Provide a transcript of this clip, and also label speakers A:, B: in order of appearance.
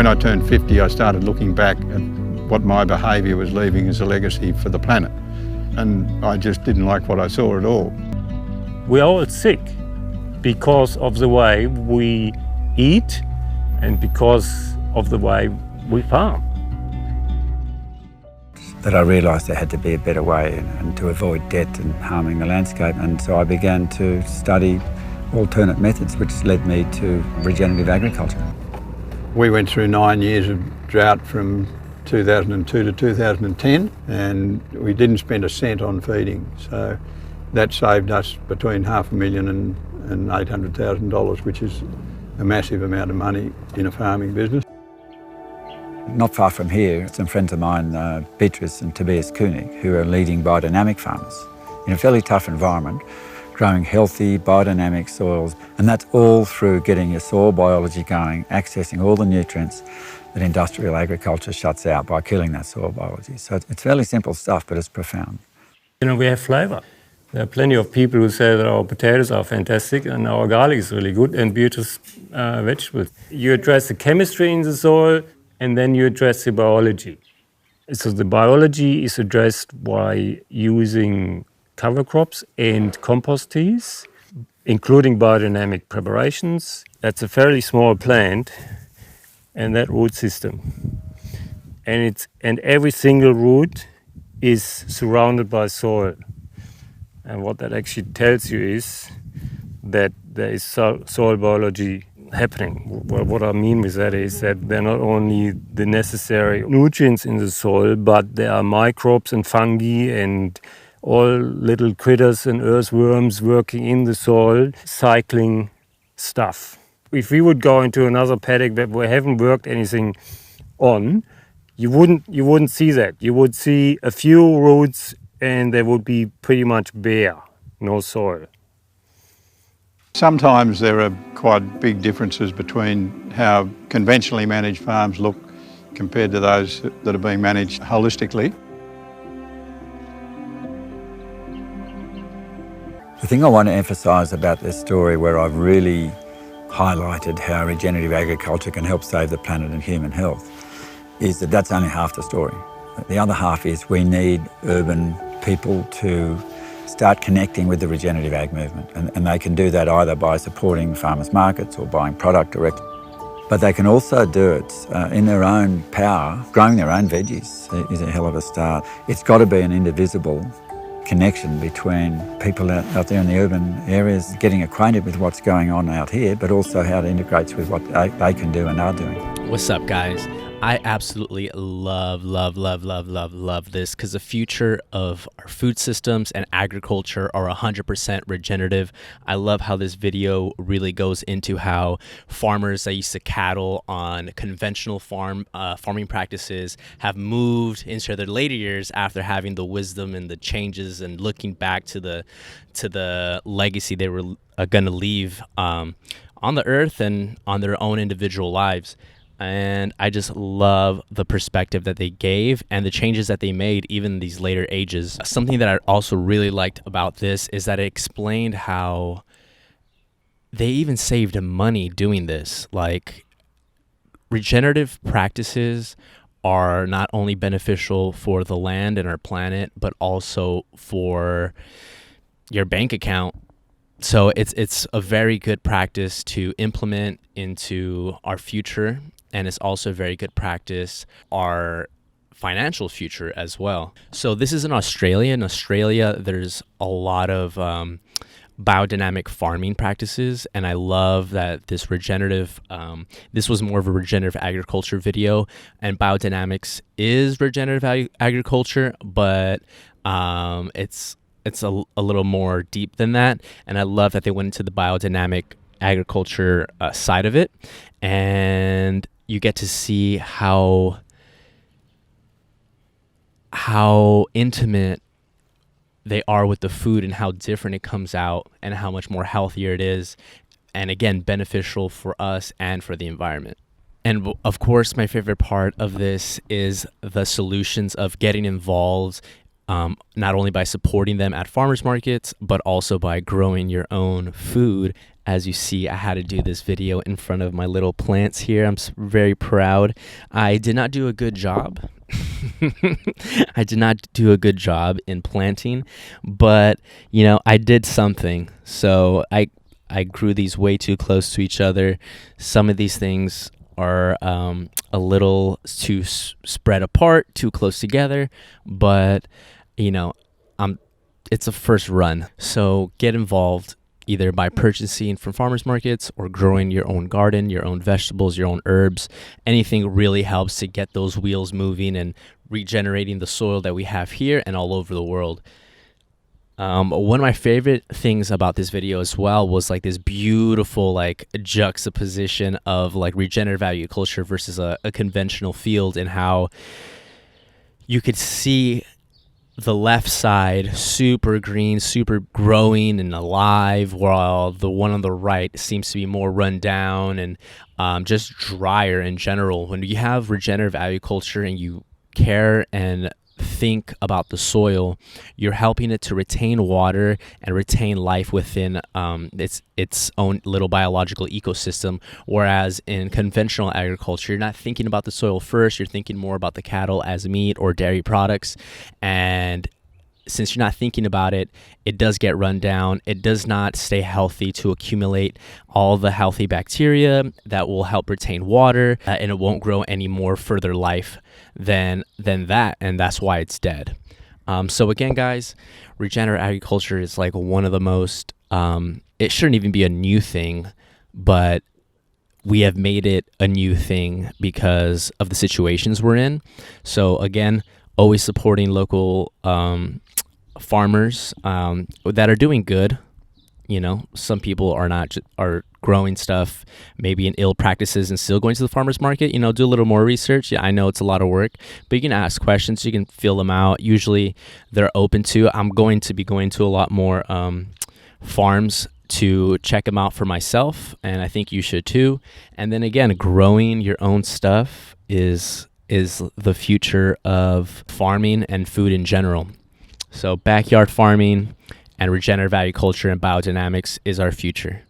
A: When I turned 50, I started looking back at what my behaviour was leaving as a legacy for the planet. And I just didn't like what I saw at all.
B: We're all sick because of the way we eat and because of the way we farm.
C: That I realised there had to be a better way and to avoid debt and harming the landscape. And so I began to study alternate methods, which led me to regenerative agriculture.
A: We went through 9 years of drought from 2002 to 2010, and we didn't spend a cent on feeding. So that saved us between $500,000 and $800,000, which is a massive amount of money in a farming business.
C: Not far from here, some friends of mine, Beatrice and Tobias Koenig, who are leading biodynamic farmers in a fairly tough environment, growing healthy biodynamic soils, and that's all through getting your soil biology going, accessing all the nutrients that industrial agriculture shuts out by killing that soil biology. So it's fairly simple stuff, but it's profound.
B: You know, we have flavour. There are plenty of people who say that our potatoes are fantastic and our garlic is really good and Beatrice vegetables. You address the chemistry in the soil, and then you address the biology. So the biology is addressed by using cover crops and compost teas, including biodynamic preparations. That's a fairly small plant, and that root system. And every single root is surrounded by soil. And what that actually tells you is that there is soil biology happening. Well, what I mean with that is that they're not only the necessary nutrients in the soil, but there are microbes and fungi and all little critters and earthworms working in the soil, cycling stuff. If we would go into another paddock that we haven't worked anything on, you wouldn't see that. You would see a few roots and they would be pretty much bare, no soil.
A: Sometimes there are quite big differences between how conventionally managed farms look compared to those that are being managed holistically.
C: The thing I want to emphasise about this story, where I've really highlighted how regenerative agriculture can help save the planet and human health, is that that's only half the story. The other half is we need urban people to start connecting with the regenerative ag movement. And they can do that either by supporting farmers markets or buying product direct. But they can also do it in their own power. Growing their own veggies is a hell of a start. It's got to be an indivisible connection between people out there in the urban areas, getting acquainted with what's going on out here, but also how it integrates with what they can do and are doing.
D: What's up, guys? I absolutely love this, because the future of our food systems and agriculture are 100% regenerative. I love how this video really goes into how farmers that used to cattle on conventional farming practices have moved into their later years after having the wisdom and the changes and looking back to the legacy they were going to leave on the earth and on their own individual lives. And I just love the perspective that they gave and the changes that they made even in these later ages. Something that I also really liked about this is that it explained how they even saved money doing this. Like, regenerative practices are not only beneficial for the land and our planet, but also for your bank account. So it's a very good practice to implement into our future. And it's also a very good practice our financial future as well. So this is in Australia. In Australia, there's a lot of biodynamic farming practices, and I love that this regenerative, this was more of a regenerative agriculture video, and biodynamics is regenerative agriculture, but it's a little more deep than that. And I love that they went into the biodynamic agriculture side of it, and you get to see how intimate they are with the food and how different it comes out and how much more healthier it is, and again, beneficial for us and for the environment. And of course, my favorite part of this is the solutions of getting involved not only by supporting them at farmers markets, but also by growing your own food. As you see, I had to do this video in front of my little plants here. I'm very proud. I did not do a good job. I did not do a good job in planting, but I did something. So I grew these way too close to each other. Some of these things are a little too spread apart, too close together, but it's a first run. So get involved either by purchasing from farmers markets or growing your own garden, your own vegetables, your own herbs. Anything really helps to get those wheels moving and regenerating the soil that we have here and all over the world. One of my favorite things about this video as well was like this beautiful like juxtaposition of like regenerative agriculture versus a conventional field, and how you could see the left side super green, super growing and alive, while the one on the right seems to be more run down and just drier in general. When you have regenerative agriculture and you care and think about the soil, you're helping it to retain water and retain life within its own little biological ecosystem. Whereas in conventional agriculture, you're not thinking about the soil first, you're thinking more about the cattle as meat or dairy products. And since you're not thinking about it, it does get run down. It does not stay healthy to accumulate all the healthy bacteria that will help retain water, and it won't grow any more further life than that, and that's why it's dead. So again, guys, regenerative agriculture is like one of the most, it shouldn't even be a new thing, but we have made it a new thing because of the situations we're in. So again, always supporting local farmers that are doing good. Some people are growing stuff maybe in ill practices and still going to the farmer's market. Do a little more research. Yeah, I know it's a lot of work, but you can ask questions. You can fill them out. Usually they're open to. I'm going to be going to a lot more farms to check them out for myself, and I think you should too. And then again, growing your own stuff is the future of farming and food in general. So backyard farming and regenerative agriculture and biodynamics is our future.